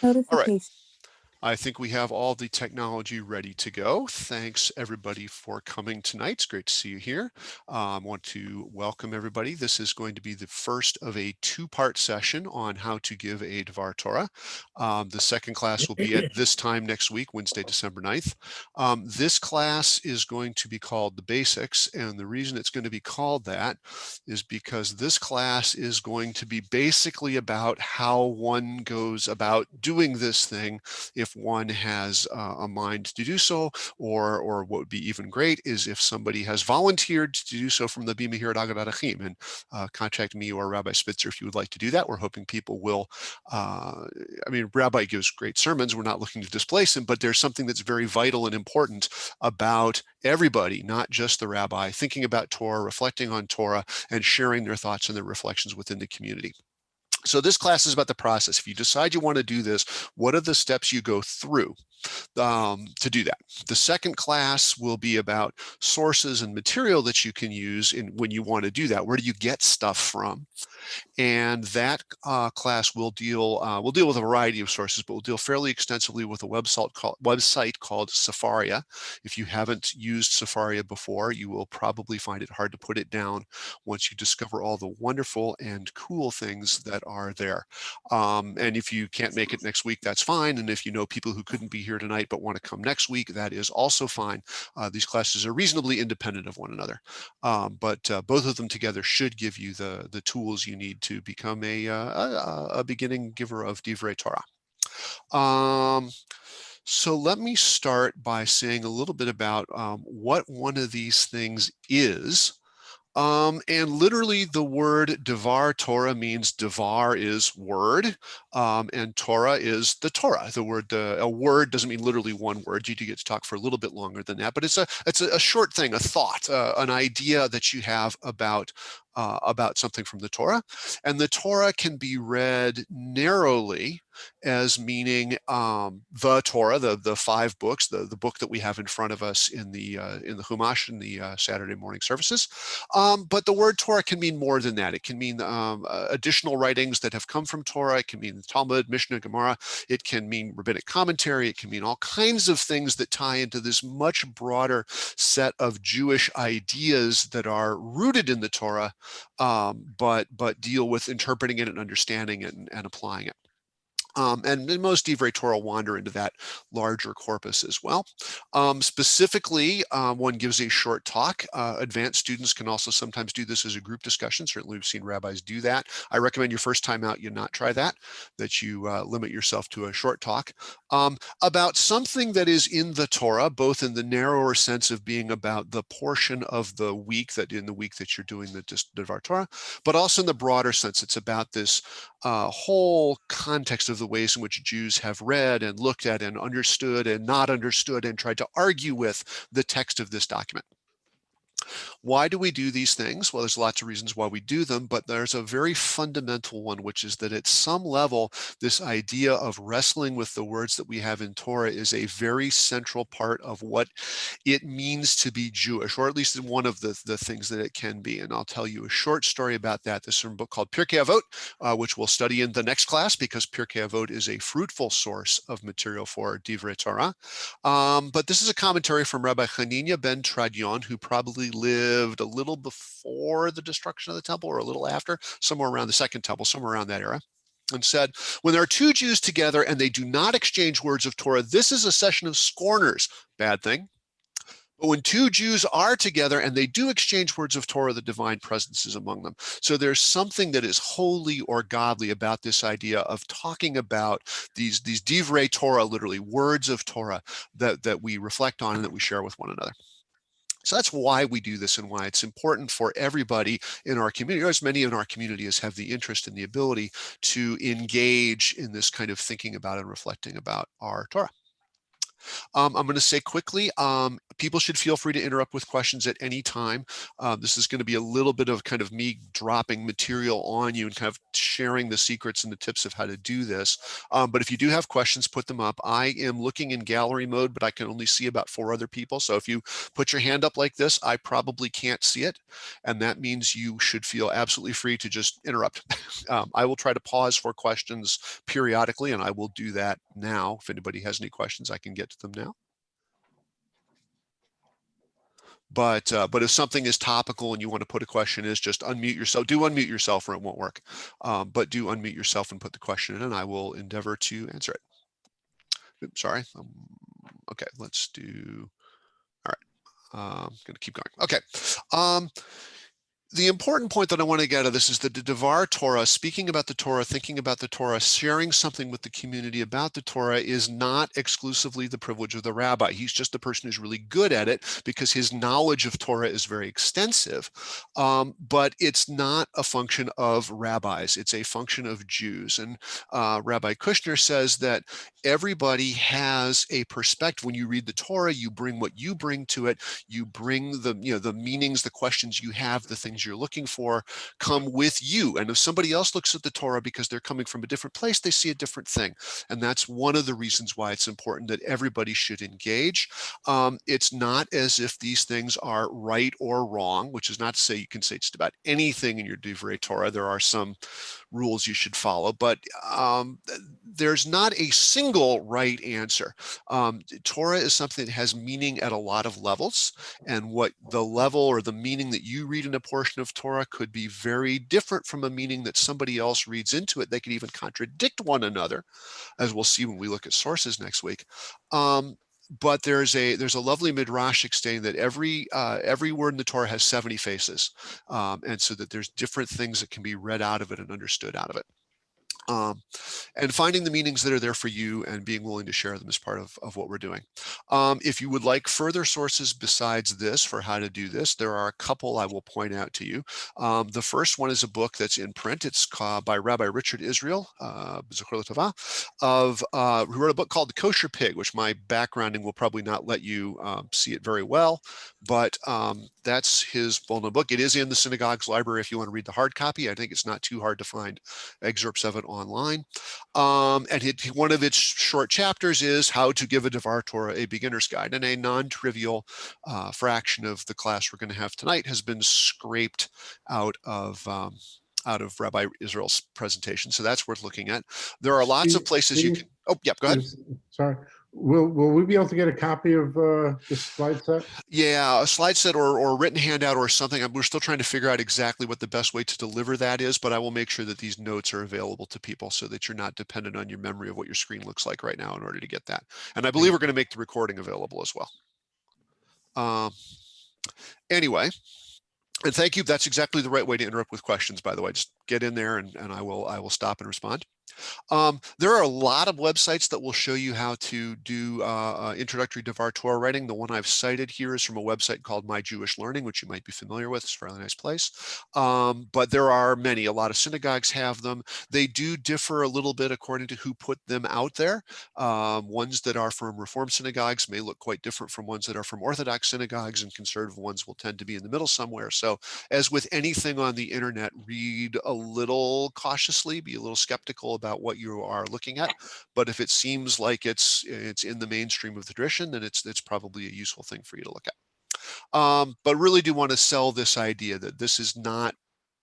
All right. Notification. I think we have all the technology ready to go. Thanks everybody for coming tonight. It's great to see you here. I want to welcome everybody. This is going to be the first of a two-part session on how to give a D'var Torah. The second class will be at this time next week, Wednesday, December 9th. This class is going to be called the basics, and the reason it's going to be called that is because this class is going to be basically about how one goes about doing this thing if one has a mind to do so, or what would be even great is if somebody has volunteered to do so from the Bima here at Agudat Achim, and contact me or Rabbi Spitzer if you would like to do that. We're hoping people will, I mean, Rabbi gives great sermons. We're not looking to displace him, but there's something that's very vital and important about everybody, not just the rabbi, thinking about Torah, reflecting on Torah, and sharing their thoughts and their reflections within the community. So this class is about the process. If you decide you want to do this, what are the steps you go through to do that? The second class will be about sources and material that you can use when you want to do that. Where do you get stuff from? And that class will deal with a variety of sources, but we'll deal fairly extensively with a website called Sefaria. If you haven't used Sefaria before, you will probably find it hard to put it down once you discover all the wonderful and cool things that are there. And if you can't make it next week, that's fine. And if you know people who couldn't be here tonight but want to come next week, that is also fine. These classes are reasonably independent of one another, but both of them together should give you the tools you need to become a beginning giver of Divrei Torah. So let me start by saying a little bit about what one of these things is. And literally the word D'var Torah means D'var is word, and Torah is the Torah. The word, a word doesn't mean literally one word. You do get to talk for a little bit longer than that, but it's a short thing, a thought, an idea that you have about something from the Torah. And the Torah can be read narrowly as meaning the Torah, the five books, the book that we have in front of us in the Chumash in the Saturday morning services. But the word Torah can mean more than that. It can mean additional writings that have come from Torah. It can mean Talmud, Mishnah, Gemara. It can mean rabbinic commentary. It can mean all kinds of things that tie into this much broader set of Jewish ideas that are rooted in the Torah, but deal with interpreting it and understanding it and applying it. And most Divrei Torah wander into that larger corpus as well. Specifically, one gives a short talk. Advanced students can also sometimes do this as a group discussion. Certainly we've seen rabbis do that. I recommend your first time out, you not try that you limit yourself to a short talk about something that is in the Torah, both in the narrower sense of being about the portion of the week that you're doing the D'var Torah, but also in the broader sense, it's about this whole context of the ways in which Jews have read and looked at and understood and not understood and tried to argue with the text of this document. Why do we do these things? Well, there's lots of reasons why we do them, but there's a very fundamental one, which is that at some level, this idea of wrestling with the words that we have in Torah is a very central part of what it means to be Jewish, or at least one of the things that it can be. And I'll tell you a short story about that. This is from a book called Pirkei Avot, which we'll study in the next class because Pirkei Avot is a fruitful source of material for Divrei Torah. But this is a commentary from Rabbi Hanina ben Tradion, who probably lived a little before the destruction of the temple or a little after, somewhere around the second temple, somewhere around that era, and said, when there are two Jews together and they do not exchange words of Torah, this is a session of scorners. Bad thing. But when two Jews are together and they do exchange words of Torah, the divine presence is among them. So there's something that is holy or godly about this idea of talking about these divrei Torah, literally words of Torah that we reflect on and that we share with one another. So that's why we do this and why it's important for everybody in our community, or as many in our community as have the interest and the ability to engage in this kind of thinking about and reflecting about our Torah. I'm going to say quickly, people should feel free to interrupt with questions at any time. This is going to be a little bit of kind of me dropping material on you and kind of sharing the secrets and the tips of how to do this. But if you do have questions, put them up. I am looking in gallery mode, but I can only see about 4 other people. So if you put your hand up like this, I probably can't see it. And that means you should feel absolutely free to just interrupt. I will try to pause for questions periodically, and I will do that now. If anybody has any questions, I can get to them now. But if something is topical and you want to put a question, is just unmute yourself. Do unmute yourself or it won't work. But do unmute yourself and put the question in, and I will endeavor to answer it. Oops, sorry. Okay, let's do. All right. I'm going to keep going. Okay. The important point that I want to get out of this is that the D'var Torah, speaking about the Torah, thinking about the Torah, sharing something with the community about the Torah is not exclusively the privilege of the rabbi. He's just the person who's really good at it because his knowledge of Torah is very extensive. But it's not a function of rabbis. It's a function of Jews. And Rabbi Kushner says that everybody has a perspective. When you read the Torah, you bring what you bring to it. You bring the, the meanings, the questions you have, the things you're looking for come with you. And if somebody else looks at the Torah because they're coming from a different place, they see a different thing. And that's one of the reasons why it's important that everybody should engage. It's not as if these things are right or wrong, which is not to say you can say just about anything in your D'var Torah. There are some rules you should follow, but there's not a single right answer. Torah is something that has meaning at a lot of levels, and what the level or the meaning that you read in a portion of Torah could be very different from a meaning that somebody else reads into it. They could even contradict one another, as we'll see when we look at sources next week. But there's a lovely midrashic saying that every word in the Torah has 70 faces, and so that there's different things that can be read out of it and understood out of it. And finding the meanings that are there for you and being willing to share them as part of what we're doing. If you would like further sources besides this for how to do this, there are a couple I will point out to you. The first one is a book that's in print. It's by Rabbi Richard Israel, who wrote a book called The Kosher Pig, which my backgrounding will probably not let you see it very well, but that's his well-known book. It is in the synagogue's library if you want to read the hard copy. I think it's not too hard to find excerpts of it online. And one of its short chapters is How to Give a D'var Torah a Beginner's Guide. And a non-trivial fraction of the class we're going to have tonight has been scraped out of Rabbi Israel's presentation. So that's worth looking at. There are lots of places you can. Oh, yeah, go ahead. Sorry. Will we be able to get a copy of this slide set? Yeah, a slide set or a written handout or something. We're still trying to figure out exactly what the best way to deliver that is, but I will make sure that these notes are available to people so that you're not dependent on your memory of what your screen looks like right now in order to get that. And I believe we're going to make the recording available as well. Anyway, and thank you. That's exactly the right way to interrupt with questions, by the way. Just get in there and I will stop and respond. There are a lot of websites that will show you how to do introductory D'var Torah writing. The one I've cited here is from a website called My Jewish Learning, which you might be familiar with. It's a fairly nice place. But there are many. A lot of synagogues have them. They do differ a little bit according to who put them out there. Ones that are from Reform synagogues may look quite different from ones that are from Orthodox synagogues, and conservative ones will tend to be in the middle somewhere. So as with anything on the internet, read a little cautiously, be a little skeptical about what you are looking at, but if it seems like it's in the mainstream of the tradition, then it's probably a useful thing for you to look at. But really do want to sell this idea that this is not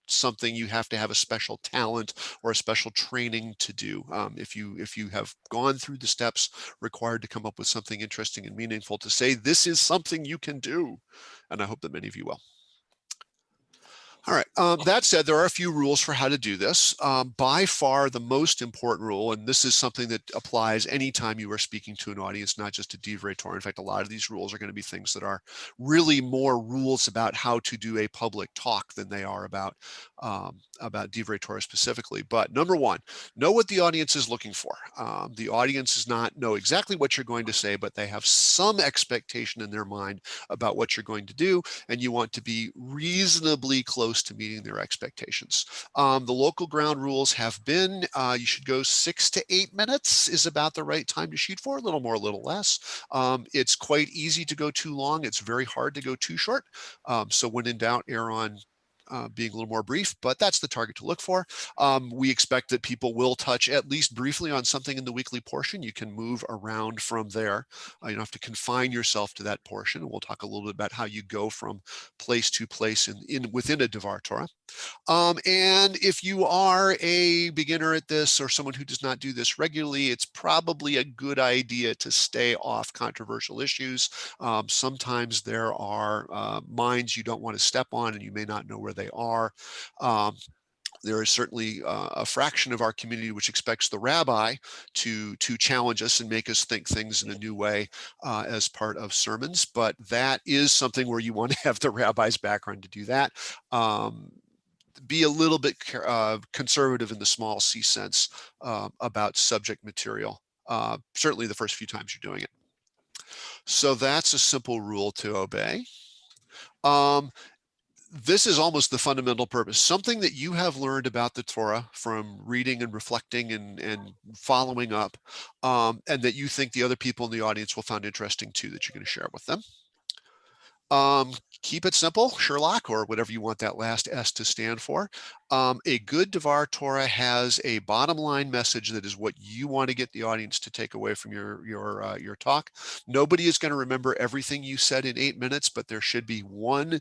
something you have to have a special talent or a special training to do. If you have gone through the steps required to come up with something interesting and meaningful to say, this is something you can do, and I hope that many of you will. All right, that said, there are a few rules for how to do this. By far the most important rule, and this is something that applies anytime you are speaking to an audience, not just to D'var Torah. In fact, a lot of these rules are going to be things that are really more rules about how to do a public talk than they are about D'var Torah specifically. But number one, know what the audience is looking for. The audience does not know exactly what you're going to say, but they have some expectation in their mind about what you're going to do, and you want to be reasonably close close to meeting their expectations. The local ground rules have been, you should go 6 to 8 minutes is about the right time to shoot for, a little more, a little less. It's quite easy to go too long. It's very hard to go too short. So when in doubt, err on being a little more brief, but that's the target to look for. We expect that people will touch at least briefly on something in the weekly portion. You can move around from there. You don't have to confine yourself to that portion. We'll talk a little bit about how you go from place to place within a D'var Torah. And if you are a beginner at this or someone who does not do this regularly, it's probably a good idea to stay off controversial issues. Sometimes there are mines you don't want to step on and you may not know where they are. There is certainly a fraction of our community which expects the rabbi to challenge us and make us think things in a new way as part of sermons, but that is something where you want to have the rabbi's background to do that. Be a little bit conservative in the small c sense about subject material, certainly the first few times you're doing it. So that's a simple rule to obey. This is almost the fundamental purpose, something that you have learned about the Torah from reading and reflecting and following up, and that you think the other people in the audience will find interesting too, that you're going to share with them. Keep it simple, Sherlock, or whatever you want that last S to stand for. A good D'var Torah has a bottom line message that is what you want to get the audience to take away from your talk. Nobody is going to remember everything you said in 8 minutes, but there should be one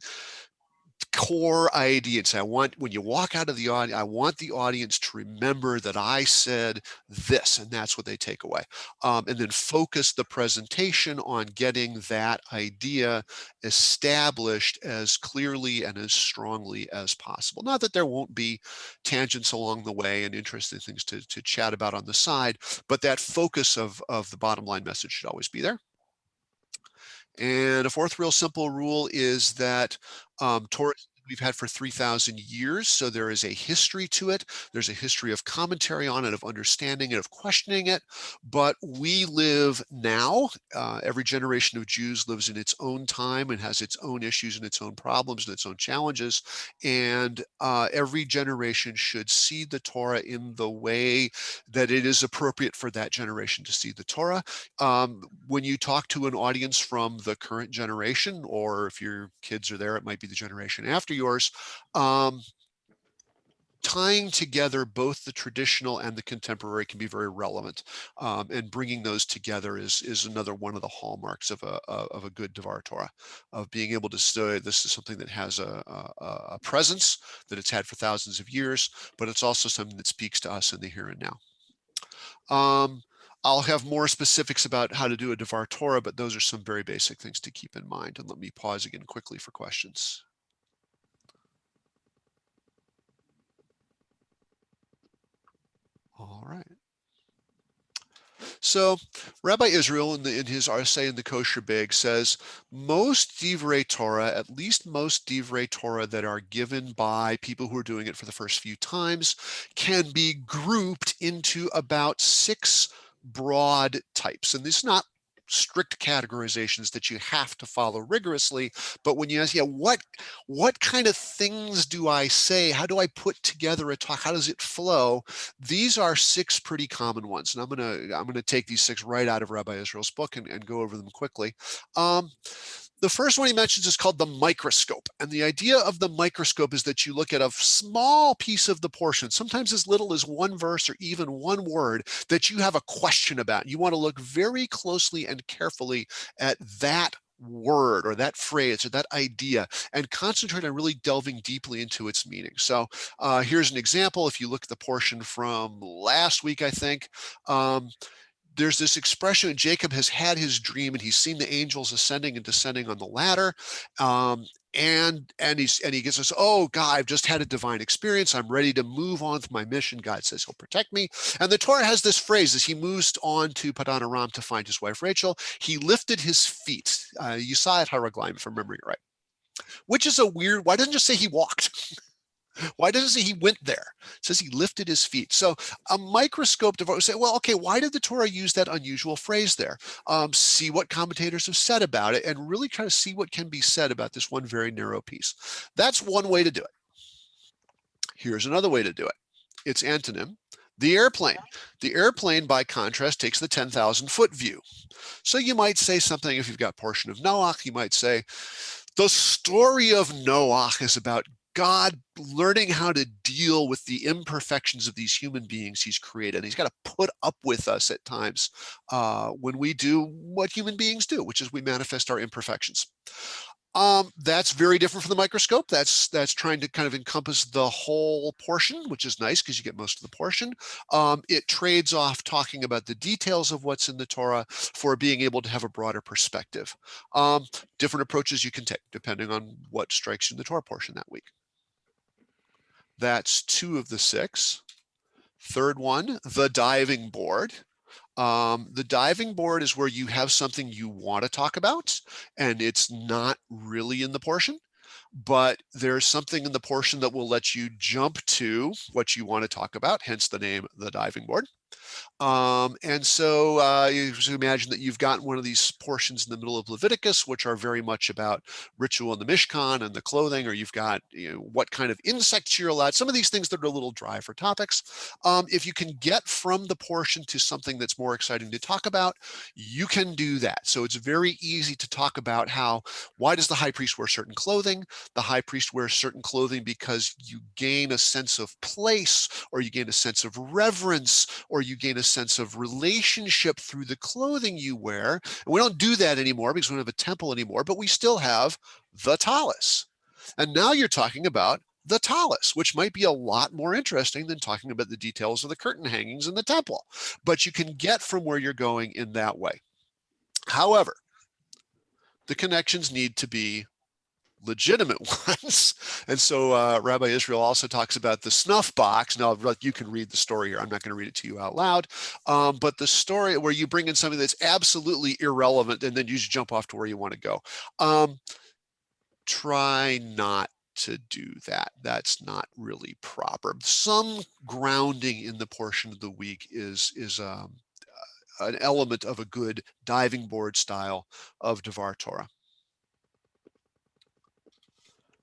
core idea. And say, when you walk out of the audience, I want the audience to remember that I said this, and that's what they take away. And then focus the presentation on getting that idea established as clearly and as strongly as possible. Not that there won't be tangents along the way and interesting things to chat about on the side, but that focus of the bottom line message should always be there. And a fourth real simple rule is that Torah we've had for 3,000 years, so there is a history to it. There's a history of commentary on it, of understanding it, of questioning it, but we live now. Every generation of Jews lives in its own time and has its own issues and its own problems and its own challenges, and every generation should see the Torah in the way that it is appropriate for that generation to see the Torah. When you talk to an audience from the current generation, or if your kids are there, it might be the generation after yours, tying together both the traditional and the contemporary can be very relevant, and bringing those together is another one of the hallmarks of a good D'var Torah, of being able to say this is something that has a presence, that it's had for thousands of years, but it's also something that speaks to us in the here and now. I'll have more specifics about how to do a D'var Torah, but those are some very basic things to keep in mind. And let me pause again quickly for questions. All right. So Rabbi Israel in his essay in the Kosher Big says, most Divrei Torah, at least most Divrei Torah that are given by people who are doing it for the first few times, can be grouped into about 6 broad types. And this is not strict categorizations that you have to follow rigorously, but when you ask, yeah, what kind of things do I say? How do I put together a talk? How does it flow? These are 6 pretty common ones, and I'm gonna take these 6 right out of Rabbi Israel's book and go over them quickly. The first one he mentions is called the microscope. And the idea of the microscope is that you look at a small piece of the portion, sometimes as little as 1 verse or even 1 word, that you have a question about. You want to look very closely and carefully at that word or that phrase or that idea and concentrate on really delving deeply into its meaning. So here's an example. If you look at the portion from last week, I think, there's this expression, Jacob has had his dream and he's seen the angels ascending and descending on the ladder. And he gets this, oh, God, I've just had a divine experience. I'm ready to move on with my mission. God says he'll protect me. And the Torah has this phrase as he moves on to Padan Aram to find his wife, Rachel. He lifted his feet. You saw it, Haraglaim, if I'm remembering right. Which is a weird, why doesn't it just say he walked? Why doesn't it say he went there? It says he lifted his feet. So a microscope devote say, well, okay, why did the Torah use that unusual phrase there? See what commentators have said about it and really try to see what can be said about this one very narrow piece. That's one way to do it. Here's another way to do it. Its antonym, the airplane. The airplane, by contrast, takes the 10,000-foot view. So you might say something, if you've got portion of Noach, you might say, the story of Noach is about God learning how to deal with the imperfections of these human beings he's created. And he's got to put up with us at times when we do what human beings do, which is we manifest our imperfections. That's very different from the microscope. That's trying to kind of encompass the whole portion, which is nice because you get most of the portion. It trades off talking about the details of what's in the Torah for being able to have a broader perspective. Different approaches you can take depending on what strikes you in the Torah portion that week. That's 2 of the 6. Third one, the diving board. The diving board is where you have something you want to talk about, and it's not really in the portion, but there's something in the portion that will let you jump to what you want to talk about, hence the name, the diving board. And so you imagine that you've got one of these portions in the middle of Leviticus, which are very much about ritual in the Mishkan and the clothing, or you've got what kind of insects you're allowed, some of these things that are a little dry for topics. If you can get from the portion to something that's more exciting to talk about, you can do that. So it's very easy to talk about why does the high priest wear certain clothing? The high priest wears certain clothing because you gain a sense of place, or you gain a sense of reverence, or you gain a sense of relationship through the clothing you wear. And we don't do that anymore because we don't have a temple anymore, but we still have the tallis. And now you're talking about the tallis, which might be a lot more interesting than talking about the details of the curtain hangings in the temple. But you can get from where you're going in that way. However, the connections need to be legitimate ones. And so Rabbi Israel also talks about the snuff box. Now, you can read the story here. I'm not going to read it to you out loud. But the story where you bring in something that's absolutely irrelevant and then you just jump off to where you want to go. Try not to do that. That's not really proper. Some grounding in the portion of the week is an element of a good diving board style of D'var Torah.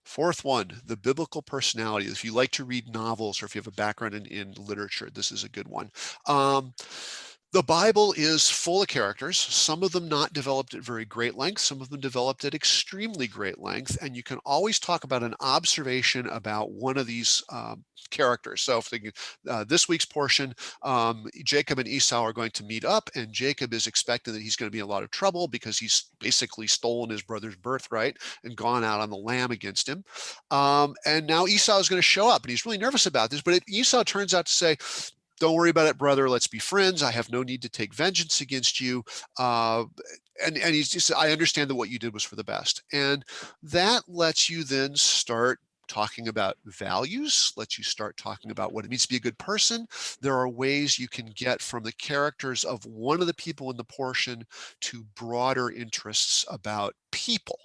Fourth one, the biblical personality. If you like to read novels or if you have a background in literature, this is a good one. The Bible is full of characters, some of them not developed at very great length, some of them developed at extremely great length, and you can always talk about an observation about one of these characters. So if this week's portion, Jacob and Esau are going to meet up, and Jacob is expecting that he's going to be in a lot of trouble because he's basically stolen his brother's birthright and gone out on the lam against him. And now Esau is going to show up, and he's really nervous about this, but Esau turns out to say, don't worry about it, brother. Let's be friends. I have no need to take vengeance against you. And he's just, I understand that what you did was for the best. And that lets you then start talking about values, lets you start talking about what it means to be a good person. There are ways you can get from the characters of one of the people in the portion to broader interests about people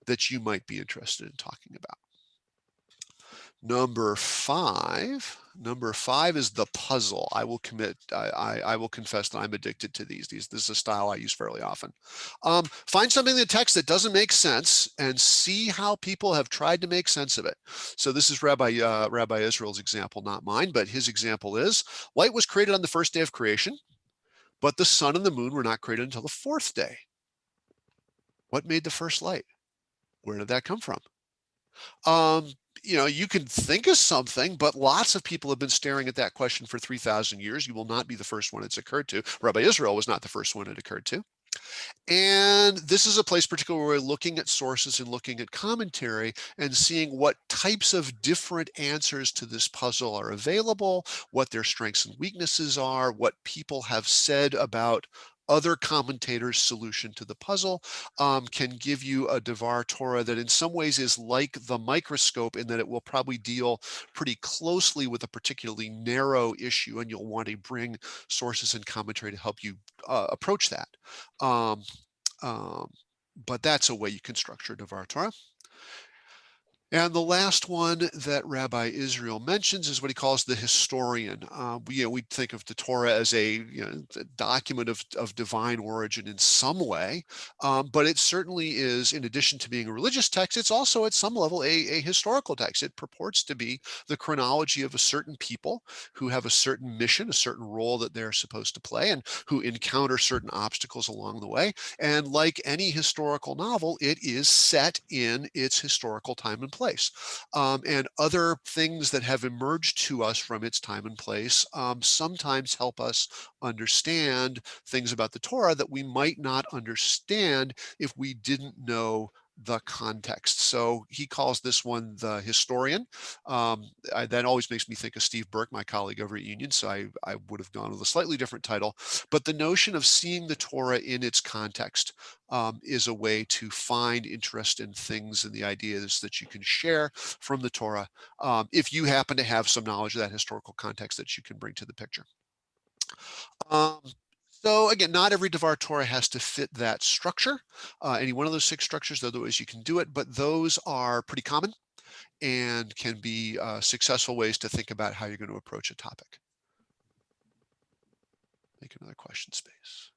that you might be interested in talking about. Number five is the puzzle. I will confess that I'm addicted to these. This is a style I use fairly often. Find something in the text that doesn't make sense and see how people have tried to make sense of it. So this is Rabbi Israel's example, not mine, but his example is, light was created on the first day of creation, but the sun and the moon were not created until the fourth day. What made the first light? Where did that come from? You can think of something, but lots of people have been staring at that question for 3,000 years. You will not be the first one it's occurred to. Rabbi Israel was not the first one it occurred to. And this is a place particularly where we're looking at sources and looking at commentary and seeing what types of different answers to this puzzle are available, what their strengths and weaknesses are, what people have said about other commentators' solution to the puzzle, can give you a D'var Torah that in some ways is like the microscope in that it will probably deal pretty closely with a particularly narrow issue, and you'll want to bring sources and commentary to help you approach that. But that's a way you can structure D'var Torah. And the last one that Rabbi Israel mentions is what he calls the historian. We think of the Torah as a document of divine origin in some way, but it certainly is, in addition to being a religious text, it's also at some level a historical text. It purports to be the chronology of a certain people who have a certain mission, a certain role that they're supposed to play, and who encounter certain obstacles along the way. And like any historical novel, it is set in its historical time and place. And other things that have emerged to us from its time and place sometimes help us understand things about the Torah that we might not understand if we didn't know the context. So he calls this one the historian. That always makes me think of Steve Burke, my colleague over at Union. So I would have gone with a slightly different title. But the notion of seeing the Torah in its context is a way to find interest in things and the ideas that you can share from the Torah if you happen to have some knowledge of that historical context that you can bring to the picture. Um, so again, not every D'var Torah has to fit that structure. Any one of those 6 structures, there are ways you can do it, but those are pretty common and can be successful ways to think about how you're going to approach a topic. Make another question space.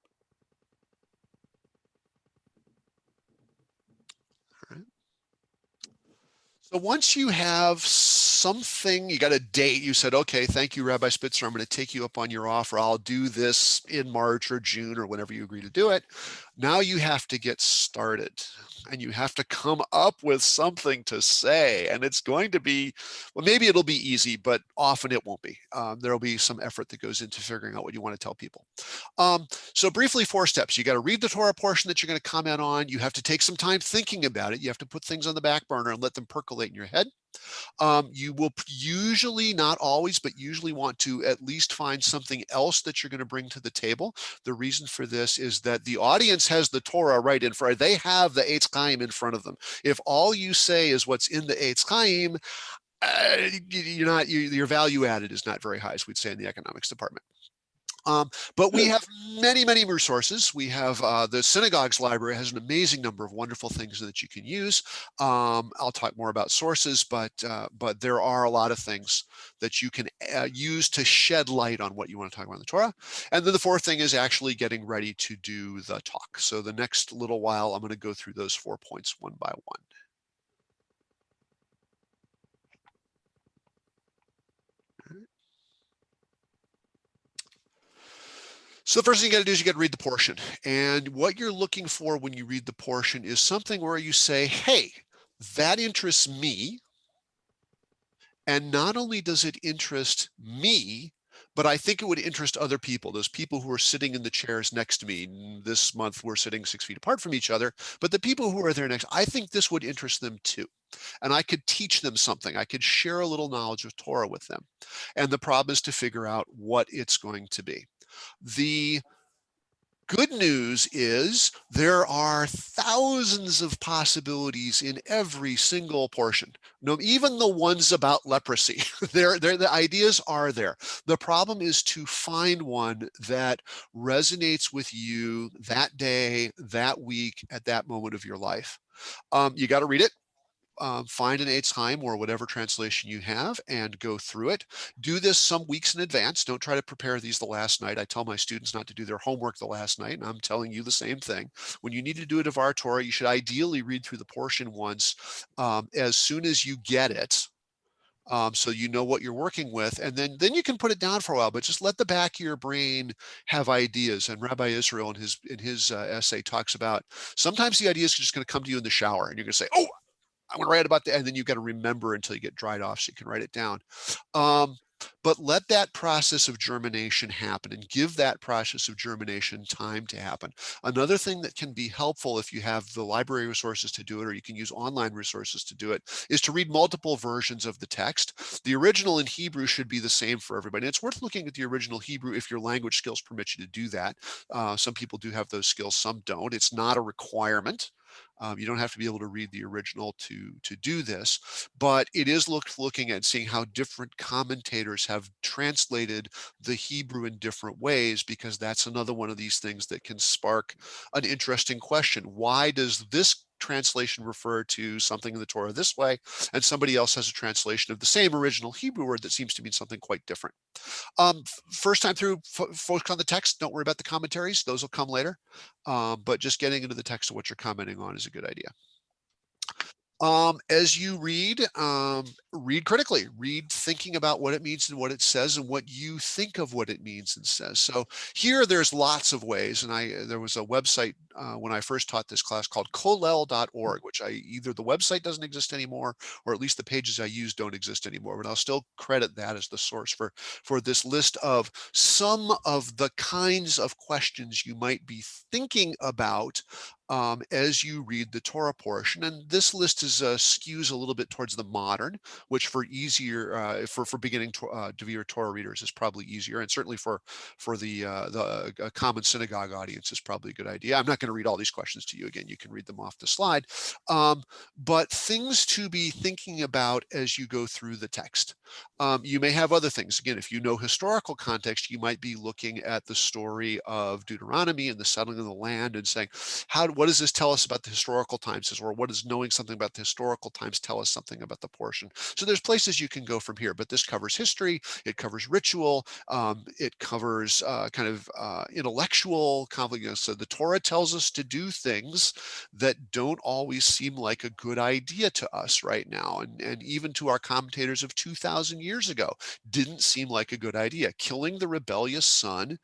All right. So once you have something, you got a date, you said, okay, thank you, Rabbi Spitzer, I'm going to take you up on your offer. I'll do this in March or June or whenever you agree to do it. Now you have to get started and you have to come up with something to say. And it's going to be, well, maybe it'll be easy, but often it won't be. There'll be some effort that goes into figuring out what you want to tell people. So briefly, 4 steps. You got to read the Torah portion that you're going to comment on. You have to take some time thinking about it. You have to put things on the back burner and let them percolate in your head. You will usually, not always, but usually want to at least find something else that you're going to bring to the table. The reason for this is that the audience has the Torah right in front. They have the Eitz Chaim in front of them. If all you say is what's in the Eitz Chaim, your value added is not very high, as we'd say in the economics department. But we have many, many resources. We have the synagogue's library has an amazing number of wonderful things that you can use. I'll talk more about sources, but there are a lot of things that you can use to shed light on what you want to talk about in the Torah. And then the 4th thing is actually getting ready to do the talk. So the next little while, I'm going to go through those 4 points one by one. So the first thing you got to do is you got to read the portion. And what you're looking for when you read the portion is something where you say, hey, that interests me. And not only does it interest me, but I think it would interest other people, those people who are sitting in the chairs next to me. This month, we're sitting 6 feet apart from each other, but the people who are there next, I think this would interest them too. And I could teach them something. I could share a little knowledge of Torah with them. And the problem is to figure out what it's going to be. The good news is there are thousands of possibilities in every single portion. No, even the ones about leprosy, the ideas are there. The problem is to find one that resonates with you that day, that week, at that moment of your life. You got to read it. Find an Eitz Chaim or whatever translation you have and go through it. Do this some weeks in advance. Don't try to prepare these the last night. I tell my students not to do their homework the last night, and I'm telling you the same thing. When you need to do a D'var Torah, you should ideally read through the portion once as soon as you get it. So you know what you're working with, and then you can put it down for a while, but just let the back of your brain have ideas. And Rabbi Israel in his essay talks about sometimes the ideas are just going to come to you in the shower, and you're going to say, "Oh, I'm going to write about that," and then you've got to remember until you get dried off so you can write it down. But let that process of germination happen and give that process of germination time to happen. Another thing that can be helpful if you have the library resources to do it, or you can use online resources to do it, is to read multiple versions of the text. The original in Hebrew should be the same for everybody. And it's worth looking at the original Hebrew if your language skills permit you to do that. Some people do have those skills, some don't. It's not a requirement. You don't have to be able to read the original to do this, but it is looking at seeing how different commentators have translated the Hebrew in different ways, because that's another one of these things that can spark an interesting question. Why does this translation refer to something in the Torah this way, and somebody else has a translation of the same original Hebrew word that seems to mean something quite different. First time through, focus on the text. Don't worry about the commentaries. Those will come later. But just getting into the text of what you're commenting on is a good idea. As you read, read critically, read thinking about what it means and what it says and what you think of what it means and says. So here there's lots of ways. And there was a website when I first taught this class called kollel.org, which either the website doesn't exist anymore, or at least the pages I use don't exist anymore, but I'll still credit that as the source for this list of some of the kinds of questions you might be thinking about as you read the Torah portion. And this list is skews a little bit towards the modern, which for easier for beginning D'var Torah readers is probably easier, and certainly for the common synagogue audience is probably a good idea. I'm not going to read all these questions to you again. You can read them off the slide, but things to be thinking about as you go through the text. You may have other things. Again, if you know historical context, you might be looking at the story of Deuteronomy and the settling of the land and saying, what does this tell us about the historical times? Or what does knowing something about the historical times tell us something about the portion? So there's places you can go from here, but this covers history, it covers ritual, it covers kind of intellectual conflict. So the Torah tells us to do things that don't always seem like a good idea to us right now. And even to our commentators of 2,000 years ago, didn't seem like a good idea. Killing the rebellious son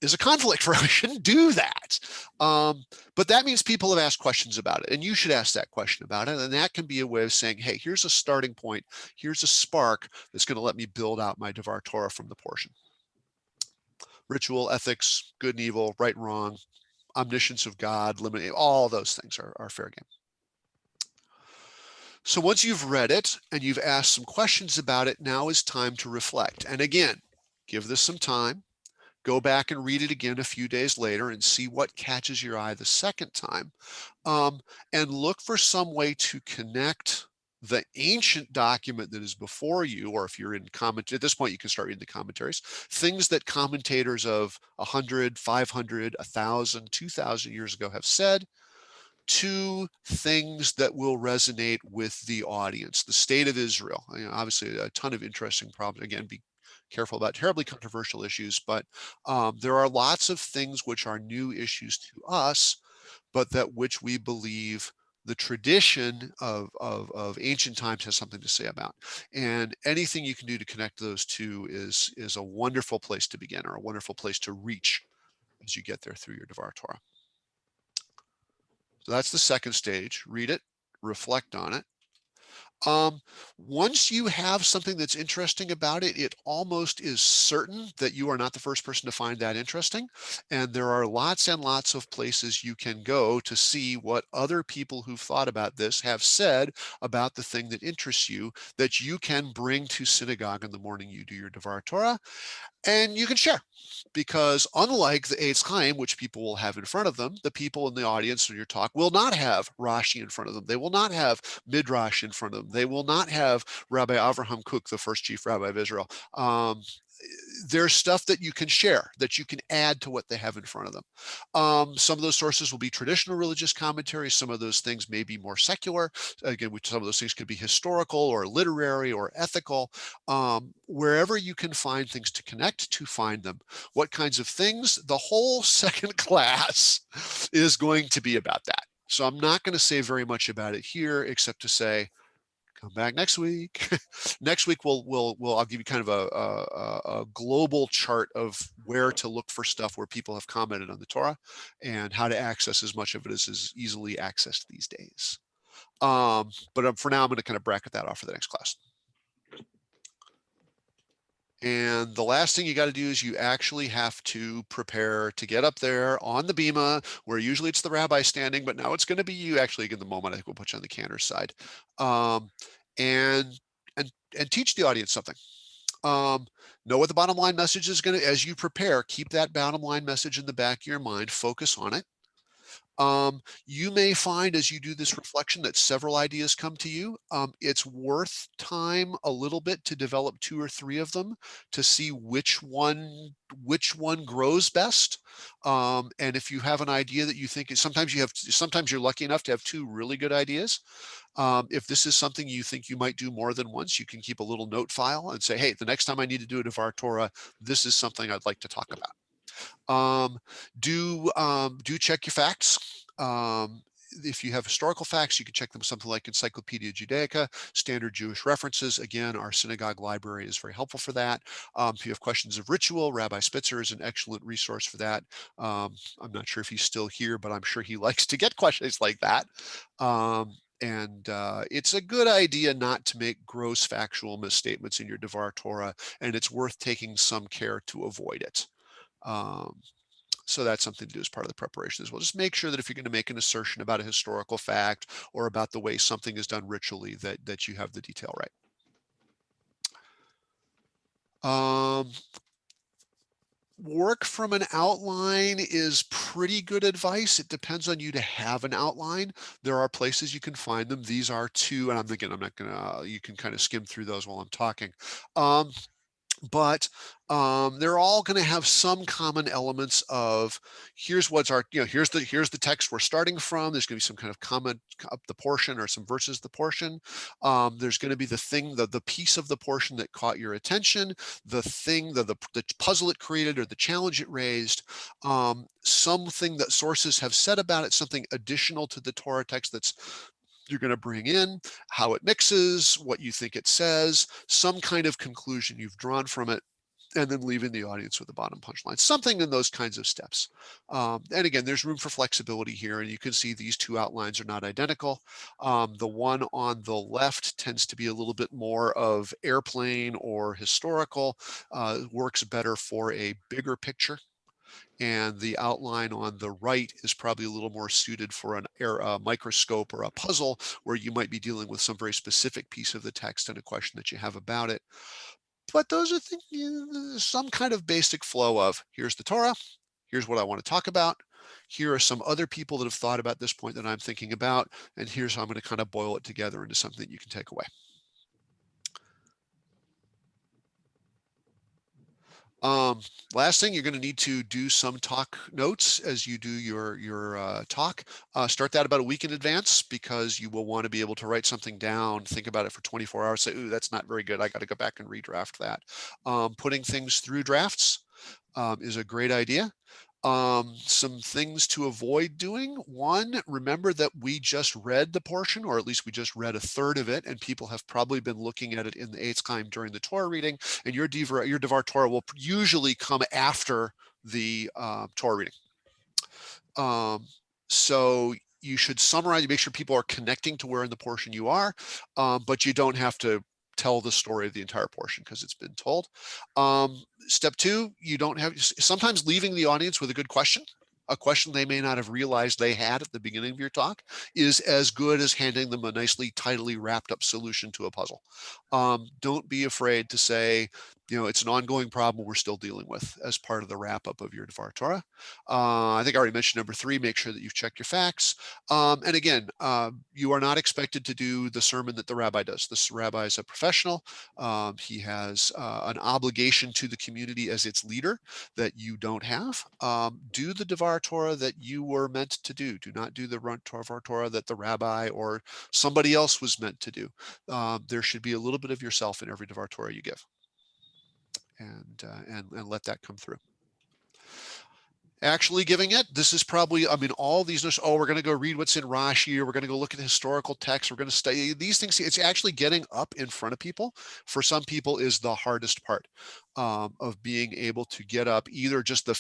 is a conflict for us. We shouldn't do that. But that means people have asked questions about it, and you should ask that question about it. And that can be a way of saying, hey, here's a starting point. Here's a spark that's going to let me build out my D'var Torah from the portion. Ritual, ethics, good and evil, right and wrong, omniscience of God, limiting, all those things are fair game. So once you've read it and you've asked some questions about it, now is time to reflect. And again, give this some time. Go back and read it again a few days later and see what catches your eye the second time. And look for some way to connect the ancient document that is before you, or if you're in comment at this point, you can start reading the commentaries, things that commentators of 100, 500, 1,000, 2,000 years ago have said, to things that will resonate with the audience. The state of Israel, obviously a ton of interesting problems. Again, be careful about terribly controversial issues, but there are lots of things which are new issues to us, but that which we believe the tradition of ancient times has something to say about. And anything you can do to connect those two is a wonderful place to begin, or a wonderful place to reach as you get there through your D'var Torah. So that's the second stage. Read it, reflect on it. Once you have something that's interesting about it, it almost is certain that you are not the first person to find that interesting. And there are lots and lots of places you can go to see what other people who've thought about this have said about the thing that interests you, that you can bring to synagogue in the morning you do your D'var Torah, and you can share. Because unlike the Eitz Chaim, which people will have in front of them, the people in the audience in your talk will not have Rashi in front of them. They will not have Midrash in front of them. They will not have Rabbi Avraham Kook, the first chief rabbi of Israel. There's stuff that you can share, that you can add to what they have in front of them. Some of those sources will be traditional religious commentaries. Some of those things may be more secular. Again, some of those things could be historical or literary or ethical. Wherever you can find things to connect to, find them. What kinds of things? The whole second class is going to be about that. So I'm not going to say very much about it here, except to say, come back next week. Next week, I'll give you kind of a global chart of where to look for stuff where people have commented on the Torah and how to access as much of it as is easily accessed these days. But for now, I'm going to kind of bracket that off for the next class. And the last thing you got to do is you actually have to prepare to get up there on the bima, where usually it's the rabbi standing, but now it's going to be you. Actually, in the moment, I think we'll put you on the cantor side, and teach the audience something. Know what the bottom line message is going to. As you prepare, keep that bottom line message in the back of your mind. Focus on it. You may find as you do this reflection that several ideas come to you. It's worth time a little bit to develop 2 or 3 of them to see which one grows best. And if you have an idea that you think is sometimes you're lucky enough to have 2 really good ideas. If this is something you think you might do more than once, you can keep a little note file and say, hey, the next time I need to do a D'var Torah, this is something I'd like to talk about. Do check your facts. If you have historical facts, you can check them something like Encyclopedia Judaica, standard Jewish references. Again, our synagogue library is very helpful for that. If you have questions of ritual, Rabbi Spitzer is an excellent resource for that. I'm not sure if he's still here, but I'm sure he likes to get questions like that. And it's a good idea not to make gross factual misstatements in your D'var Torah, and it's worth taking some care to avoid it. So that's something to do as part of the preparation as well. Just make sure that if you're going to make an assertion about a historical fact or about the way something is done ritually, that you have the detail right. Work from an outline is pretty good advice. It depends on you to have an outline. There are places you can find them. These are 2, and I'm not gonna, you can kind of skim through those while I'm talking. But they're all going to have some common elements of here's what's our, here's the text we're starting from. There's going to be some kind of comment up the portion or some verses of the portion. There's going to be the thing, the piece of the portion that caught your attention, the thing, the puzzle it created or the challenge it raised, something that sources have said about it, something additional to the Torah text you're going to bring in, how it mixes, what you think it says, some kind of conclusion you've drawn from it, and then leaving the audience with the bottom punchline, something in those kinds of steps. And again, there's room for flexibility here, and you can see these 2 outlines are not identical. The one on the left tends to be a little bit more of airplane or historical, works better for a bigger picture. And the outline on the right is probably a little more suited for a microscope or a puzzle where you might be dealing with some very specific piece of the text and a question that you have about it. But those are some kind of basic flow of here's the Torah, here's what I want to talk about, here are some other people that have thought about this point that I'm thinking about, and here's how I'm going to kind of boil it together into something that you can take away. Last thing, you're going to need to do some talk notes as you do your talk. Start that about a week in advance because you will want to be able to write something down, think about it for 24 hours, say, ooh, that's not very good. I got to go back and redraft that. Putting things through drafts is a great idea. Some things to avoid doing. One, remember that we just read the portion, or at least we just read a third of it, and people have probably been looking at it in the Eitz Chaim during the Torah reading, and your D'var Torah will usually come after the Torah reading. So you should summarize, make sure people are connecting to where in the portion you are, but you don't have to tell the story of the entire portion because it's been told. Step 2, you don't have, sometimes leaving the audience with a good question, a question they may not have realized they had at the beginning of your talk, is as good as handing them a nicely, tidily wrapped up solution to a puzzle. Don't be afraid to say, it's an ongoing problem we're still dealing with as part of the wrap up of your D'var Torah. I think I already mentioned number 3, make sure that you've checked your facts. And again, you are not expected to do the sermon that the rabbi does. This rabbi is a professional. He has an obligation to the community as its leader that you don't have. Do the D'var Torah that you were meant to do. Do not do the D'var Torah that the rabbi or somebody else was meant to do. There should be a little bit of yourself in every D'var Torah you give. And let that come through. Actually giving it, this is probably, all these notes, we're going to go read what's in Rashi, or we're going to go look at historical texts, we're going to study these things. It's actually getting up in front of people. For some people is the hardest part of being able to get up, either just the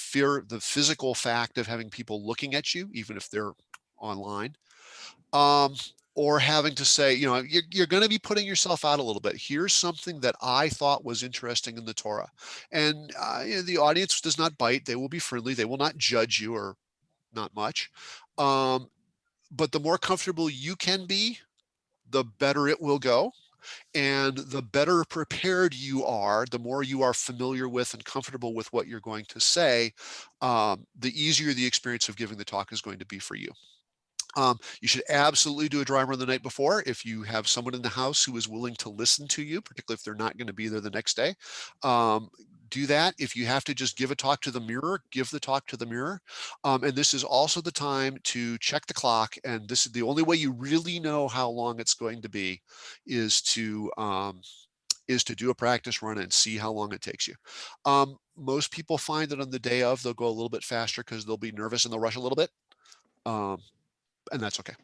physical fact of having people looking at you, even if they're online, or having to say, you're going to be putting yourself out a little bit. Here's something that I thought was interesting in the Torah. And the audience does not bite. They will be friendly. They will not judge you, or not much. But the more comfortable you can be, the better it will go. And the better prepared you are, the more you are familiar with and comfortable with what you're going to say, the easier the experience of giving the talk is going to be for you. You should absolutely do a dry run the night before if you have someone in the house who is willing to listen to you, particularly if they're not going to be there the next day. Do that. If you have to just give a talk to the mirror, give the talk to the mirror. And this is also the time to check the clock. And this is the only way you really know how long it's going to be is to do a practice run and see how long it takes you. Most people find that on the day of, they'll go a little bit faster because they'll be nervous and they'll rush a little bit. And that's okay.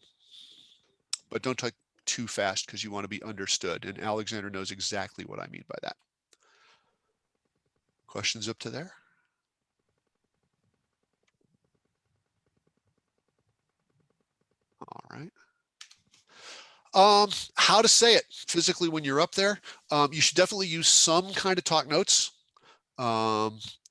But don't talk too fast because you want to be understood. And Alexander knows exactly what I mean by that. Questions up to there? All right. How to say it physically when you're up there. You should definitely use some kind of talk notes.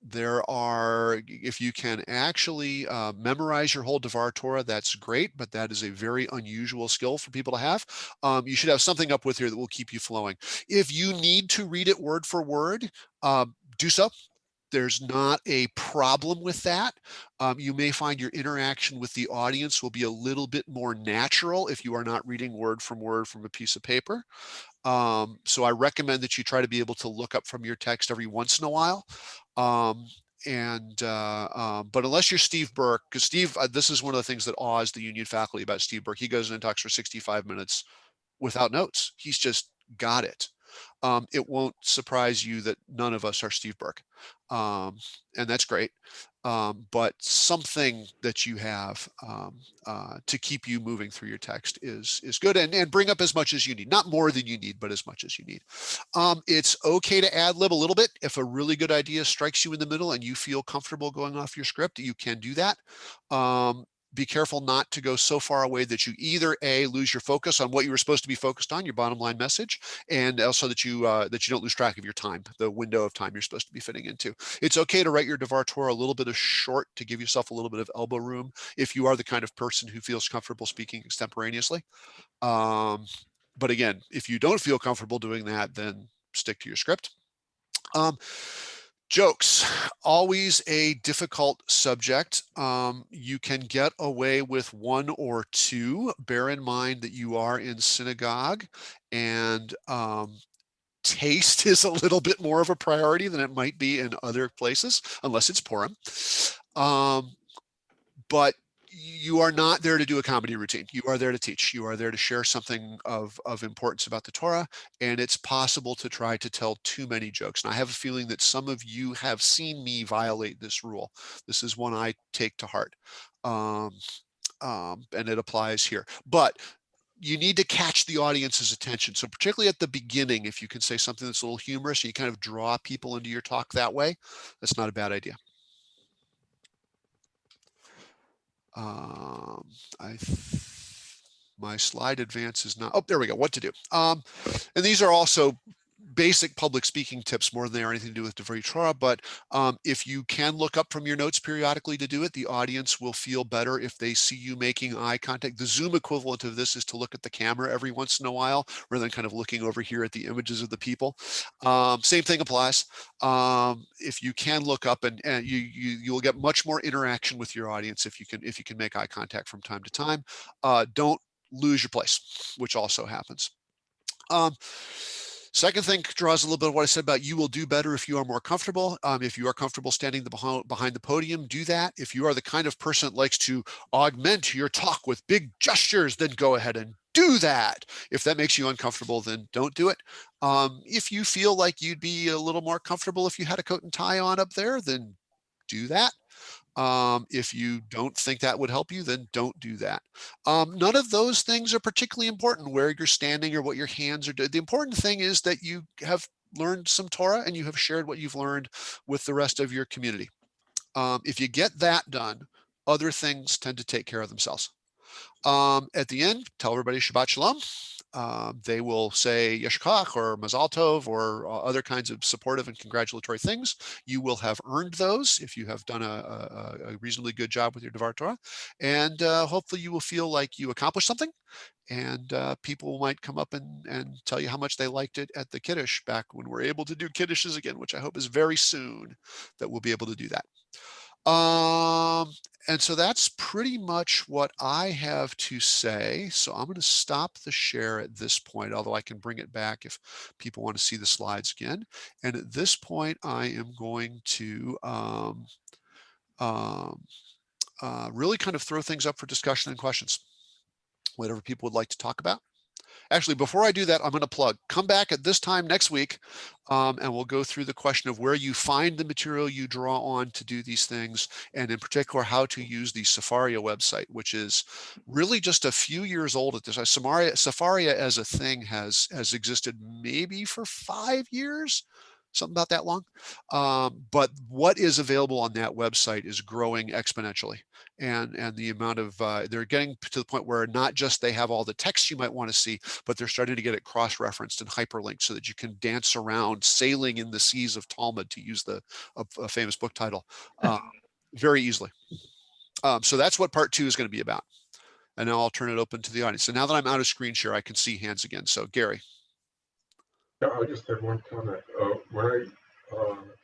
There are, if you can actually memorize your whole D'var Torah, that's great, but that is a very unusual skill for people to have. You should have something up with here that will keep you flowing. If you need to read it word for word, do so. There's not a problem with that. You may find your interaction with the audience will be a little bit more natural if you are not reading word from a piece of paper. So I recommend that you try to be able to look up from your text every once in a while. But unless you're Steve Burke, because Steve, this is one of the things that awes the union faculty about Steve Burke. He goes in and talks for 65 minutes without notes. He's just got it. It won't surprise you that none of us are Steve Burke. And that's great. But something that you have to keep you moving through your text is good, and bring up as much as you need, not more than you need, but as much as you need. It's okay to ad lib a little bit. If a really good idea strikes you in the middle and you feel comfortable going off your script, you can do that. Be careful not to go so far away that you either lose your focus on what you were supposed to be focused on, your bottom line message, and also that you don't lose track of your time, the window of time you're supposed to be fitting into. It's okay to write your D'var Torah a little bit of short to give yourself a little bit of elbow room if you are the kind of person who feels comfortable speaking extemporaneously. But again, if you don't feel comfortable doing that, then stick to your script. Jokes, always a difficult subject. You can get away with one or two. Bear in mind that you are in synagogue, and taste is a little bit more of a priority than it might be in other places, unless it's Purim. But you are not there to do a comedy routine. You are there to teach. You are there to share something of importance about the Torah, and it's possible to try to tell too many jokes. And I have a feeling that some of you have seen me violate this rule. This is one I take to heart, and it applies here. But you need to catch the audience's attention. So particularly at the beginning, if you can say something that's a little humorous, you kind of draw people into your talk that way, that's not a bad idea. My slide advance is not, oh, there we go, what to do. And these are also basic public speaking tips more than they are anything to do with D'var Torah, but if you can look up from your notes periodically to do it, the audience will feel better if they see you making eye contact. The Zoom equivalent of this is to look at the camera every once in a while, rather than kind of looking over here at the images of the people. Same thing applies. If you can look up, and you will get much more interaction with your audience if you can make eye contact from time to time. Don't lose your place, which also happens. Second thing draws a little bit of what I said about you will do better if you are more comfortable. If you are comfortable standing behind the podium, do that. If you are the kind of person that likes to augment your talk with big gestures, then go ahead and do that. If that makes you uncomfortable, then don't do it. If you feel like you'd be a little more comfortable if you had a coat and tie on up there, then do that. If you don't think that would help you, then don't do that. None of those things are particularly important, where you're standing or what your hands are doing. The important thing is that you have learned some Torah and you have shared what you've learned with the rest of your community. If you get that done, other things tend to take care of themselves. At the end, tell everybody Shabbat Shalom. they will say Yeshkach or Mazal Tov or other kinds of supportive and congratulatory things. You will have earned those if you have done a reasonably good job with your D'var Torah. And hopefully you will feel like you accomplished something. And people might come up and tell you how much they liked it at the Kiddush back when we're able to do Kiddushes again, which I hope is very soon that we'll be able to do that. And so that's pretty much what I have to say. So I'm going to stop the share at this point, although I can bring it back if people want to see the slides again. And at this point, I am going to really kind of throw things up for discussion and questions, whatever people would like to talk about. Actually, before I do that, I'm going to plug. Come back at this time next week, and we'll go through the question of where you find the material you draw on to do these things, and in particular, how to use the Safaria website, which is really just a few years old at this. Safaria as a thing has existed maybe for 5 years, something about that long. But what is available on that website is growing exponentially. And the amount of, they're getting to the point where not just they have all the text you might want to see, but they're starting to get it cross-referenced and hyperlinked so that you can dance around sailing in the seas of Talmud, to use a famous book title, very easily. So that's what part 2 is going to be about. And now I'll turn it open to the audience. So now that I'm out of screen share, I can see hands again. So Gary. Yeah, I just had one comment. When I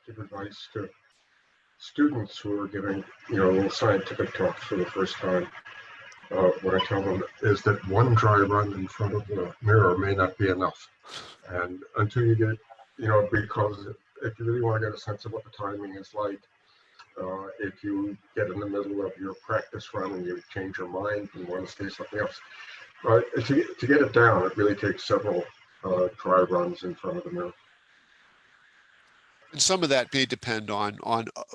give advice to students who are giving, little scientific talks for the first time, what I tell them is that one dry run in front of the mirror may not be enough. And until you get, because if you really want to get a sense of what the timing is like, if you get in the middle of your practice run and you change your mind and want to say something else, but to get it down, it really takes several dry runs in front of the mirror. And some of that may depend on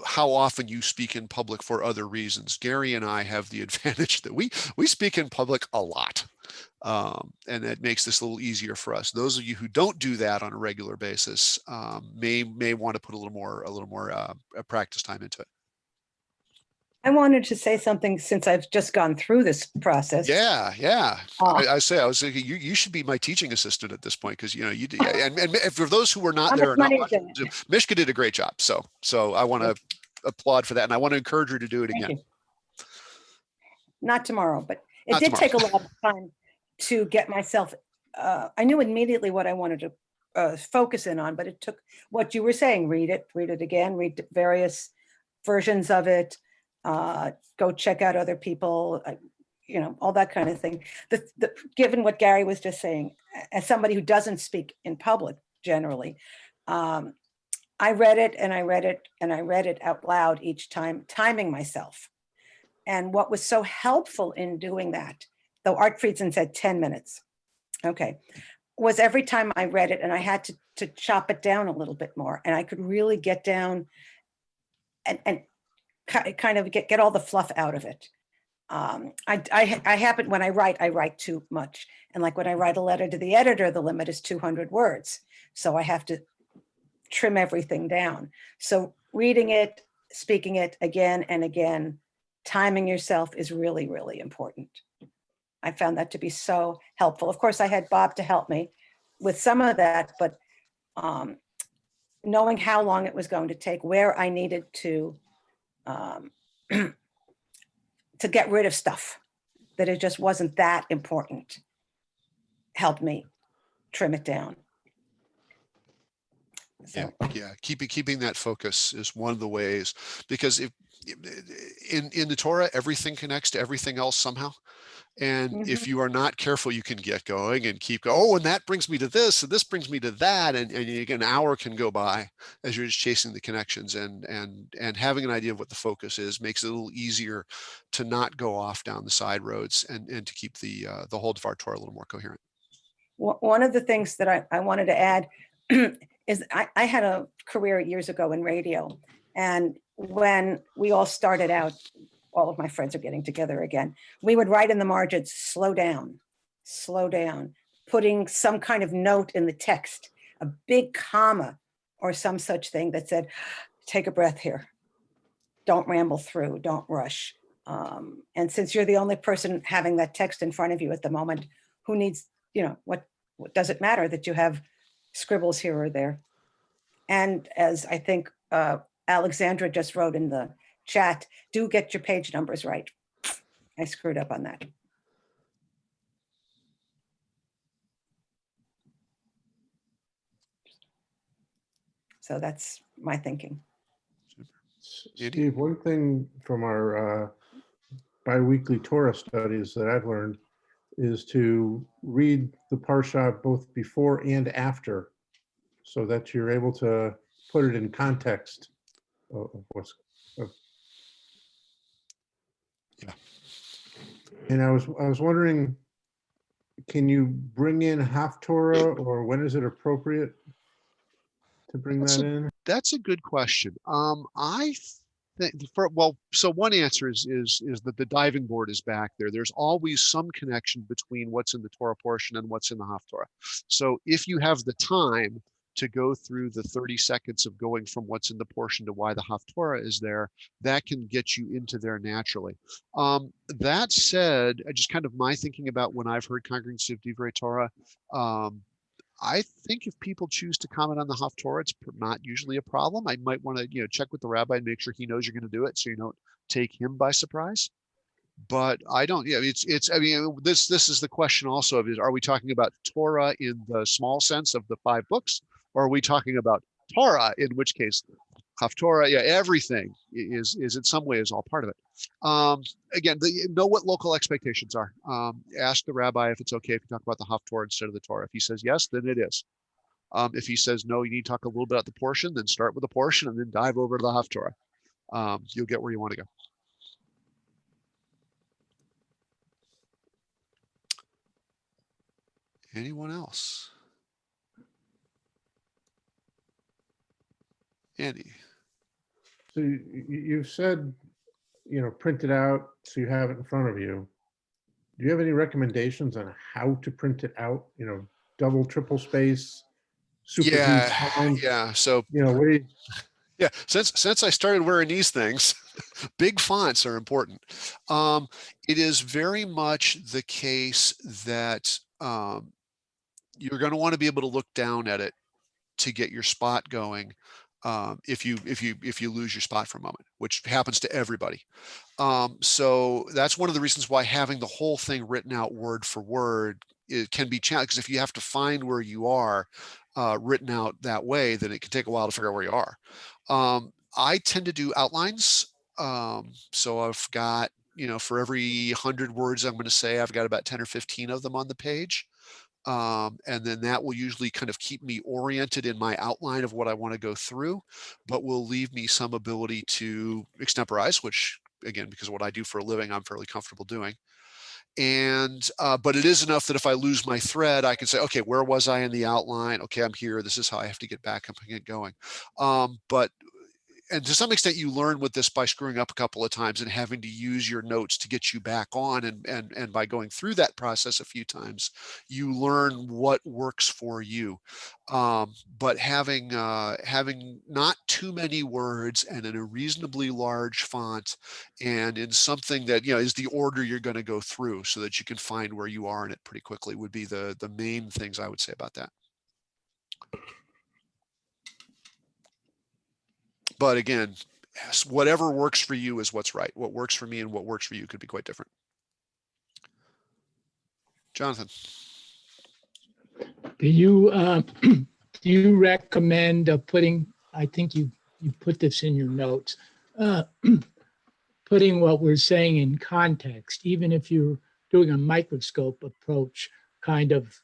how often you speak in public for other reasons. Gary and I have the advantage that we speak in public a lot, and it makes this a little easier for us. Those of you who don't do that on a regular basis may want to put a little more practice time into it. I wanted to say something since I've just gone through this process. Yeah. I was thinking you should be my teaching assistant at this point, because you do. And for those who were not there, Mishka did a great job. So I want to applaud for that, and I want to encourage her to do it again. Not tomorrow, but it did take a lot of time to get myself. I knew immediately what I wanted to focus in on, but it took what you were saying. Read it again. Read various versions of it. Go check out other people, all that kind of thing. Given what Gary was just saying, as somebody who doesn't speak in public generally, I read it and I read it and I read it out loud each time, timing myself. And what was so helpful in doing that, though Art Friedson said 10 minutes, was every time I read it and I had to chop it down a little bit more, and I could really get down and kind of get all the fluff out of it. I happen, when I write too much. And like when I write a letter to the editor, the limit is 200 words. So I have to trim everything down. So reading it, speaking it again and again, timing yourself is really, really important. I found that to be so helpful. Of course, I had Bob to help me with some of that, but knowing how long it was going to take, where I needed to get rid of stuff, that it just wasn't that important, helped me trim it down. So. Yeah. Keeping that focus is one of the ways, because if in the Torah, everything connects to everything else somehow. And if you are not careful, you can get going and keep going. Oh, and that brings me to this, and this brings me to that, and an hour can go by as you're just chasing the connections. And having an idea of what the focus is makes it a little easier to not go off down the side roads, and to keep the whole D'var Torah a little more coherent. One of the things that I wanted to add is I had a career years ago in radio, and when we all started out, all of my friends are getting together again, we would write in the margins, slow down, putting some kind of note in the text, a big comma or some such thing that said, take a breath here. Don't ramble through, don't rush. And since you're the only person having that text in front of you at the moment who needs what does it matter that you have scribbles here or there? And as I think Alexandra just wrote in the chat, do get your page numbers right. I screwed up on that. So that's my thinking. Steve, one thing from our biweekly Torah studies that I've learned is to read the Parsha both before and after, so that you're able to put it in context of what's. Yeah. And I was wondering, can you bring in Haftorah, or when is it appropriate to bring that in? That's a good question. I think so one answer is that the diving board is back there. There's always some connection between what's in the Torah portion and what's in the Haftorah. So if you have the time to go through the 30 seconds of going from what's in the portion to why the Haftorah is there, that can get you into there naturally. That said, just kind of my thinking about when I've heard congregants of D'var Torah, I think if people choose to comment on the Haftorah, it's not usually a problem. I might want to, check with the rabbi and make sure he knows you're going to do it, so you don't take him by surprise. But I don't. Yeah, I mean, this is the question also of are we talking about Torah in the small sense of the 5 books, or are we talking about Torah, in which case Haftorah, everything is in some way is all part of it. Again, know what local expectations are. Ask the rabbi if it's okay if you talk about the Haftorah instead of the Torah. If he says yes, then it is. If he says no, you need to talk a little bit about the portion, then start with the portion and then dive over to the Haftorah. You'll get where you want to go. Anyone else? Andy. So you've said, print it out so you have it in front of you. Do you have any recommendations on how to print it out? Double, triple space, super huge font? Yeah. So what do you? Yeah, since I started wearing these things, big fonts are important. It is very much the case that you're going to want to be able to look down at it to get your spot going. If you lose your spot for a moment, which happens to everybody. So that's one of the reasons why having the whole thing written out word for word, it can be challenging, because if you have to find where you are written out that way, then it can take a while to figure out where you are. I tend to do outlines. So I've got, for every 100 words I'm going to say, I've got about 10 or 15 of them on the page. And then that will usually kind of keep me oriented in my outline of what I want to go through, but will leave me some ability to extemporize, which, again, because of what I do for a living, I'm fairly comfortable doing. And but it is enough that if I lose my thread, I can say, okay, where was I in the outline? Okay, I'm here. This is how I have to get back up and get going. And to some extent, you learn with this by screwing up a couple of times and having to use your notes to get you back on. And by going through that process a few times, you learn what works for you. But having not too many words and in a reasonably large font and in something that, is the order you're going to go through so that you can find where you are in it pretty quickly would be the main things I would say about that. But again, whatever works for you is what's right. What works for me and what works for you could be quite different. Jonathan. Do you recommend putting, I think you put this in your notes, putting what we're saying in context, even if you're doing a microscope approach, kind of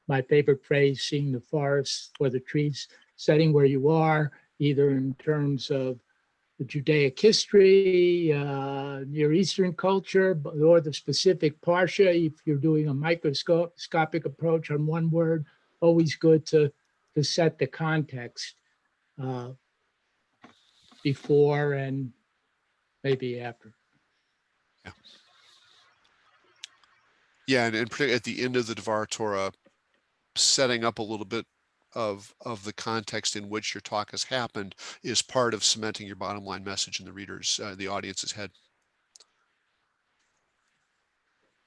my favorite phrase, seeing the forest or the trees, setting where you are, either in terms of the Judaic history, Near Eastern culture, or the specific Parsha. If you're doing a microscopic approach on one word, always good to set the context before and maybe after. Yeah, and particularly at the end of the D'var Torah, setting up a little bit of the context in which your talk has happened is part of cementing your bottom line message in the reader's, the audience's head.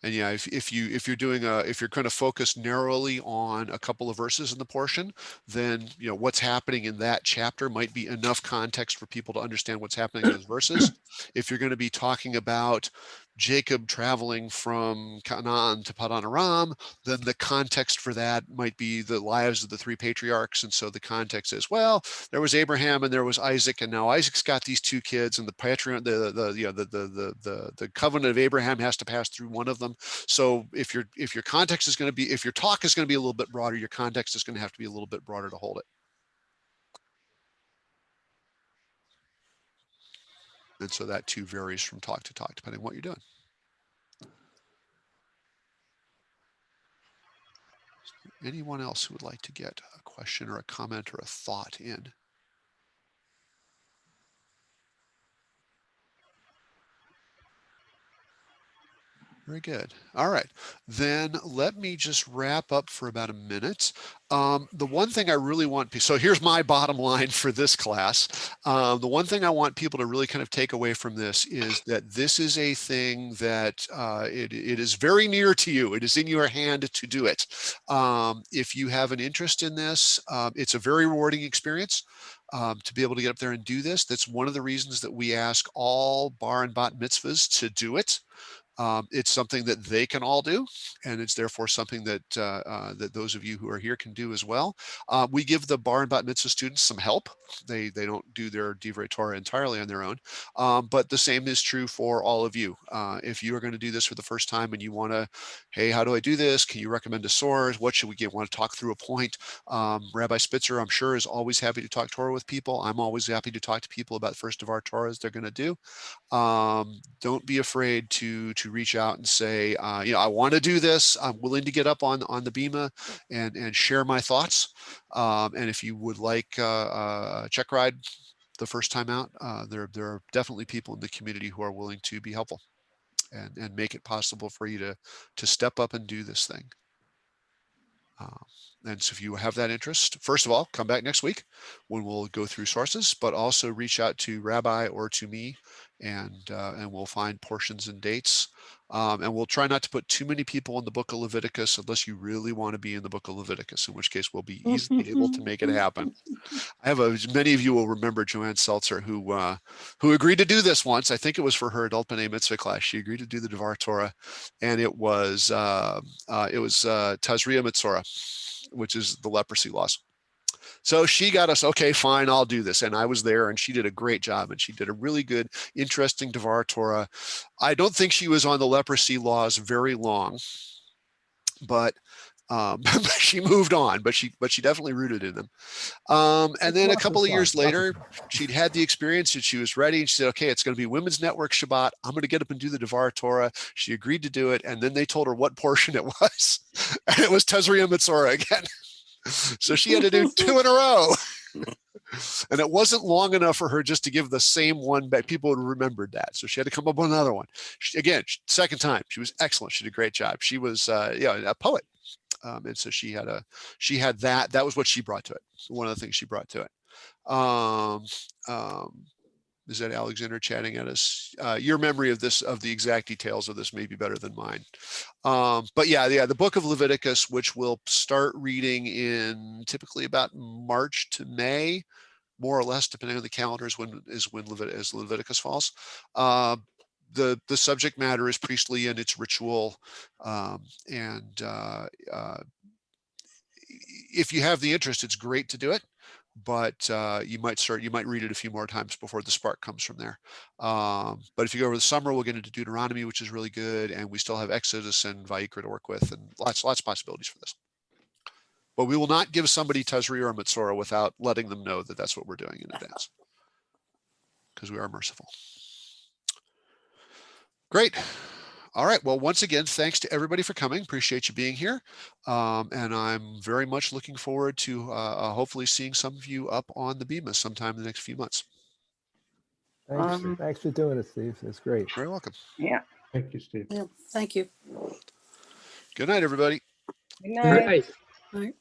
And yeah, if you're doing if you're going to focus narrowly on a couple of verses in the portion, then what's happening in that chapter might be enough context for people to understand what's happening in those verses. If you're going to be talking about Jacob traveling from Canaan to Padan Aram, then the context for that might be the lives of the three patriarchs. And so the context is, well, there was Abraham and there was Isaac, and now Isaac's got these two kids, and the patriarch, the covenant of Abraham has to pass through one of them. So if your context is going to be, if your talk is going to be a little bit broader, your context is going to have to be a little bit broader to hold it. And so that too varies from talk to talk, depending on what you're doing. Anyone else who would like to get a question or a comment or a thought in? Very good. All right, then let me just wrap up for about a minute. The one thing I really want, so here's my bottom line for this class. The one thing I want people to really kind of take away from this is that this is a thing that it is very near to you. It is in your hand to do it. If you have an interest in this, it's a very rewarding experience. To be able to get up there and do this. That's one of the reasons that we ask all bar and bat mitzvahs to do it. It's something that they can all do, and it's therefore something that that those of you who are here can do as well. We give the bar and bat mitzvah students some help. They don't do their D'var Torah entirely on their own, but the same is true for all of you. If you are going to do this for the first time and you want to, hey, how do I do this? Can you recommend a source? What should we get? Want to talk through a point? Rabbi Spitzer, I'm sure, is always happy to talk Torah with people. I'm always happy to talk to people about the first D'var Torahs they're going to do. Don't be afraid to reach out and say, I want to do this. I'm willing to get up on the Bima and share my thoughts. And if you would like a check ride the first time out, there are definitely people in the community who are willing to be helpful and make it possible for you to step up and do this thing. And so if you have that interest, first of all, come back next week when we'll go through sources, but also reach out to Rabbi or to me, and we'll find portions and dates. And we'll try not to put too many people in the book of Leviticus unless you really want to be in the book of Leviticus, in which case we'll be easily able to make it happen. I have many of you will remember Joanne Seltzer, who agreed to do this once. I think it was for her adult B'nai Mitzvah class. She agreed to do the D'var Torah, and it was Tazria Mitzorah, which is the leprosy laws. So she got us, okay, fine, I'll do this. And I was there, and she did a great job, and she did a really good, interesting D'var Torah. I don't think she was on the leprosy laws very long, but she moved on, but she definitely rooted in them. And then a couple of years later, she'd had the experience and she was ready. And she said, okay, it's going to be Women's Network Shabbat. I'm going to get up and do the D'var Torah. She agreed to do it. And then they told her what portion it was. And it was Tazria Mitzorah again. So she had to do 2 in a row. And it wasn't long enough for her just to give the same one back. People would have remembered that. So she had to come up with another one. Again, second time. She was excellent. She did a great job. She was a poet. And so she had that was what she brought to it. One of the things she brought to it. Is that Alexander chatting at us? Your memory of the exact details of this may be better than mine. But yeah, the book of Leviticus, which we'll start reading in typically about March to May, more or less, depending on the calendar, is when Leviticus falls. The subject matter is priestly and it's ritual, if you have the interest, it's great to do it, but you might read it a few more times before the spark comes from there. But if you go over the summer, we'll get into Deuteronomy, which is really good, and we still have Exodus and Vayikra to work with, and lots of possibilities for this. But we will not give somebody Tazria or Mitzorah without letting them know that that's what we're doing in advance, because we are merciful. Great. All right. Well, once again, thanks to everybody for coming. Appreciate you being here. And I'm very much looking forward to hopefully seeing some of you up on the Bima sometime in the next few months. Thanks for doing it, Steve. That's great. Very welcome. Yeah. Thank you, Steve. Yeah, thank you. Good night, everybody. Good night. Right. All right.